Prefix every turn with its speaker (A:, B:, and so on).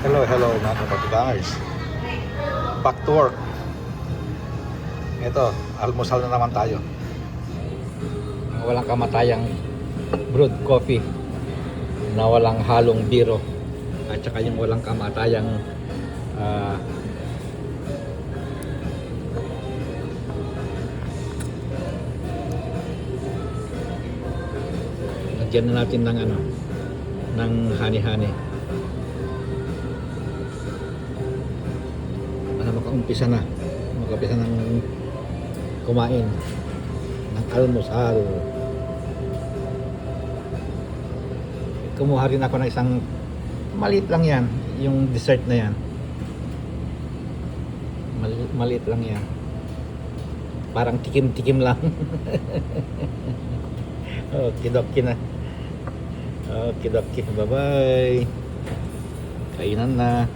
A: Hello mga kapatid. Back to work. Ito, almusal na naman tayo. Walang kamatayang brewed coffee na walang halong biro at saka yung walang kamatayang lagyan na natin ng ng honey para makaumpisa ng kumain ng almusal. Kumuha rin ako ng isang maliit lang yan, yung dessert na yan. Maliit lang yan, parang tikim-tikim lang. Okidoki na. Okidoki, bye bye. Kainan na.